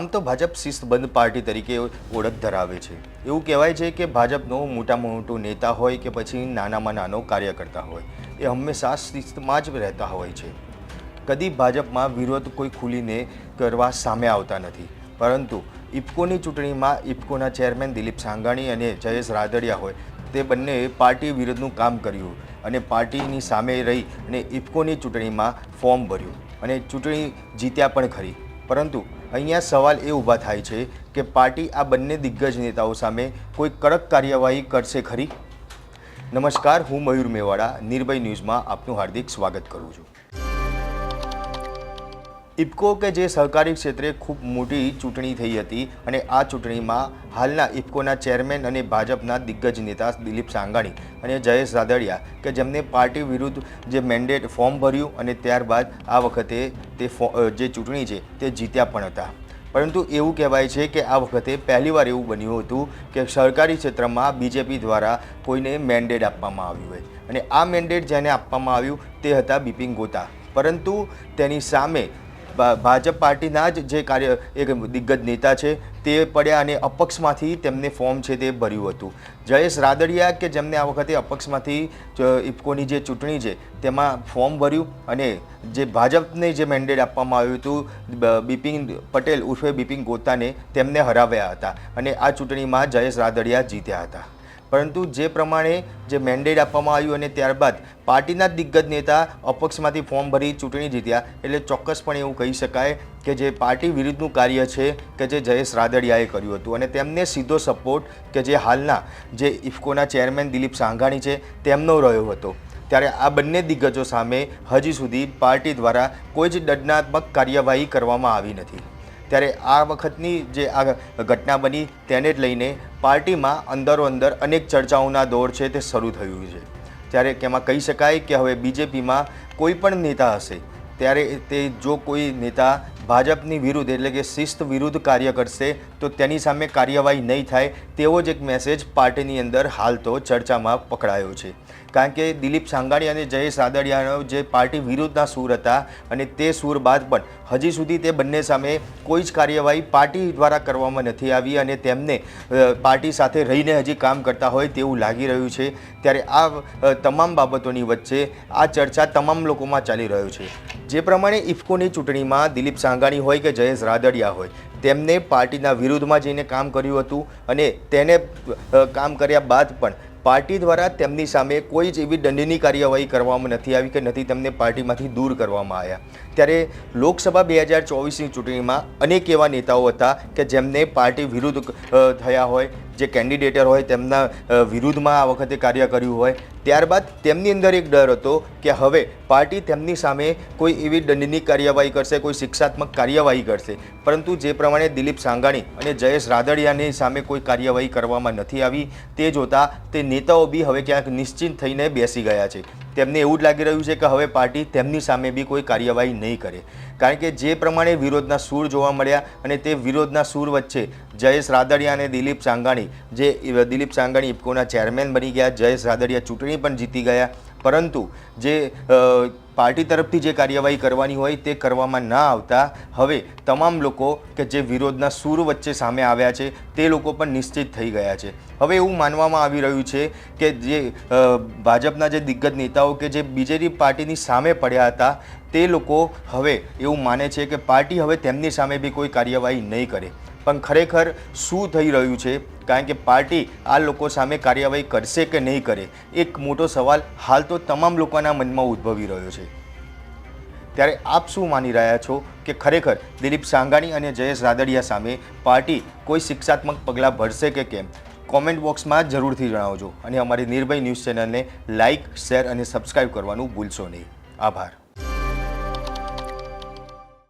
આમ તો ભાજપ શિસ્તબદ્ધ પાર્ટી તરીકે ઓળખ ધરાવે છે। એવું કહેવાય છે કે ભાજપનો મોટામાં મોટો નેતા હોય કે પછી નાનામાં નાનો કાર્યકર્તા હોય એ હંમેશા શિસ્તમાં જ રહેતા હોય છે। કદી ભાજપમાં વિરોધ કોઈ ખુલીને કરવા સામે આવતા નથી, પરંતુ ઇફકોની ચૂંટણીમાં ઇફકોના ચેરમેન દિલીપ સાંઘાણી અને જયેશ રાદડિયા હોય તે બંને પાર્ટી વિરુદ્ધનું કામ કર્યું અને પાર્ટીની સામે રહી અને ઇફકોની ચૂંટણીમાં ફોર્મ ભર્યું અને ચૂંટણી જીત્યા પણ ખરી। પરંતુ અહીંયા સવાલ એ ઊભા થાય છે કે પાર્ટી આ બંને દિગ્ગજ નેતાઓ સામે કોઈ કડક કાર્યવાહી કરશે ખરી? નમસ્કાર, હું મયુર મેવાડા, નિર્ભય ન્યૂઝમાં આપનું હાર્દિક સ્વાગત કરું છું। ઇફકો કે જે સહકારી ક્ષેત્રે ખૂબ મોટી ચૂંટણી થઈ હતી અને આ ચૂંટણીમાં હાલના ઇફકોના ચેરમેન અને ભાજપના દિગ્ગજ નેતા દિલીપ સાંઘાણી અને જયેશ રાદડિયા કે જેમને પાર્ટી વિરુદ્ધ જે મેન્ડેટ ફોર્મ ભર્યું અને ત્યારબાદ આ વખતે તે જે ચૂંટણી છે તે જીત્યા પણ હતા। પરંતુ એવું કહેવાય છે કે આ વખતે પહેલીવાર એવું બન્યું હતું કે સરકારી ક્ષેત્રમાં બીજેપી દ્વારા કોઈને મેન્ડેટ આપવામાં આવ્યું હોય અને આ મેન્ડેટ જેને આપવામાં આવ્યું તે હતા બિપિન ગોતા। પરંતુ તેની સામે ભાજપ પાર્ટીના જ જે એક દિગ્ગજ નેતા છે તે પડ્યા અને અપક્ષમાંથી તેમને ફોર્મ છે તે ભર્યું હતું। જયેશ રાદડિયા કે જેમને આ વખતે અપક્ષમાંથી ઇફકોની જે ચૂંટણી છે તેમાં ફોર્મ ભર્યું અને જે ભાજપને જે મેન્ડેટ આપવામાં આવ્યું હતું બિપિન પટેલ ઉર્ફે બિપિન ગોતાને તેમને હરાવ્યા હતા અને આ ચૂંટણીમાં જયેશ રાદડિયા જીત્યા હતા। પરંતુ જે પ્રમાણે જે મેન્ડેટ આપવામાં આવ્યું અને ત્યારબાદ પાર્ટીના દિગ્ગજ નેતા અપક્ષમાંથી ફોર્મ ભરી ચૂંટણી જીત્યા એટલે ચોક્કસપણે એવું કહી શકાય કે જે પાર્ટી વિરુદ્ધનું કાર્ય છે કે જે જયેશ રાદડિયાએ કર્યું હતું અને તેમને સીધો સપોર્ટ કે જે હાલના જે ઇફકોના ચેરમેન દિલીપ સાંઘાણી છે તેમનો રહ્યો હતો। ત્યારે આ બંને દિગ્ગજો સામે હજી સુધી પાર્ટી દ્વારા કોઈ જ દંડાત્મક કાર્યવાહી કરવામાં આવી નથી। ત્યારે આ વખતની જે આ ઘટના બની તેને જ લઈને પાર્ટીમાં અંદરો અંદર અનેક ચર્ચાઓના દોર છે તે શરૂ થયું છે। ત્યારે તેમાં કહી શકાય કે હવે બીજેપીમાં કોઈ પણ નેતા હશે ત્યારે તે જો કોઈ નેતા ભાજપની વિરુદ્ધ એટલે કે શિસ્ત વિરુદ્ધ કાર્ય કરશે તો તેની સામે કાર્યવાહી નહીં થાય તેવો જ એક મેસેજ પાર્ટીની અંદર હાલ તો ચર્ચામાં પકડાયો છે। કારણ કે દિલીપ સાંઘાણી અને જયેશ રાદડિયાનો જે પાર્ટી વિરુદ્ધના સૂર હતા અને તે સૂર બાદ પણ હજી સુધી તે બંને સામે કોઈ જ કાર્યવાહી પાર્ટી દ્વારા કરવામાં નથી આવી અને તેમને પાર્ટી સાથે રહીને હજી કામ કરતા હોય તેવું લાગી રહ્યું છે। ત્યારે આ તમામ બાબતોની વચ્ચે આ ચર્ચા તમામ લોકોમાં ચાલી રહ્યો છે। જે પ્રમાણે ઇફકોની ચૂંટણીમાં દિલીપ સાંઘાણી હોય કે જયેશ રાદડિયા હોય તેમને પાર્ટીના વિરુદ્ધમાં જઈને કામ કર્યું હતું અને તેને કામ કર્યા બાદ પણ પાર્ટી દ્વારા તેમની સામે કોઈ જ એવી દંડની કાર્યવાહી કરવામાં નથી આવી કે નથી તેમને પાર્ટીમાંથી દૂર કરવામાં આવ્યા। ત્યારે લોકસભા 2024ની ચૂંટણીમાં અનેક એવા નેતાઓ હતા કે જેમને પાર્ટી વિરુદ્ધ થયા હોય, જે કેન્ડિડેટર હોય તેમના વિરુદ્ધમાં આ વખતે કાર્ય કર્યું હોય, ત્યારબાદ તેમની અંદર એક ડર હતો કે હવે પાર્ટી તેમની સામે કોઈ એવી દંડની કાર્યવાહી કરશે, કોઈ શિક્ષાત્મક કાર્યવાહી કરશે। પરંતુ જે પ્રમાણે દિલીપ સાંઘાણી અને જયેશ રાદડિયાની સામે કોઈ કાર્યવાહી કરવામાં નથી આવી તે જોતાં તે નેતાઓ બી હવે ક્યાંક નિશ્ચિંત થઈને બેસી ગયા છે। તેમને એવું જ લાગી રહ્યું છે કે હવે પાર્ટી તેમની સામે બી કોઈ કાર્યવાહી નહીં કરે। કારણ કે જે પ્રમાણે વિરોધના સૂર જોવા મળ્યા અને તે વિરોધના સૂર વચ્ચે જયેશ રાદડિયા અને દિલીપ સાંઘાણી જે દિલીપ સાંઘાણી ઇફકોના ચેરમેન બની ગયા, જયેશ રાદડિયા ચૂંટણી પણ જીતી ગયા, પરંતુ જે પાર્ટી તરફથી જે કાર્યવાહી કરવાની હોય તે કરવામાં ના આવતા હવે તમામ લોકો કે જે વિરોધના સૂર વચ્ચે સામે આવ્યા છે તે લોકો પણ નિશ્ચિત થઈ ગયા છે। હવે એવું માનવામાં આવી રહ્યું છે કે જે ભાજપના જે દિગ્ગજ નેતાઓ કે જે બીજેપી પાર્ટીની સામે પડ્યા હતા તે લોકો હવે એવું માને છે કે પાર્ટી હવે તેમની સામે બી કોઈ કાર્યવાહી નહીં કરે। પણ ખરેખર શું થઈ રહ્યું છે? કારણ કે પાર્ટી આ લોકો સામે કાર્યવાહી કરશે કે નહીં કરે એક મોટો સવાલ હાલ તો તમામ લોકોના મનમાં ઉદ્ભવી રહ્યો છે। ત્યારે આપ શું માની રહ્યા છો કે ખરેખર દિલીપ સાંઘાણી અને જયેશ રાદડિયા સામે પાર્ટી કોઈ શિક્ષાત્મક પગલાં ભરશે કે કેમ? કોમેન્ટ બોક્સમાં જરૂરથી જણાવજો અને અમારી નિર્ભય ન્યૂઝ ચેનલને લાઇક, શેર અને સબસ્ક્રાઈબ કરવાનું ભૂલશો નહીં। આભાર।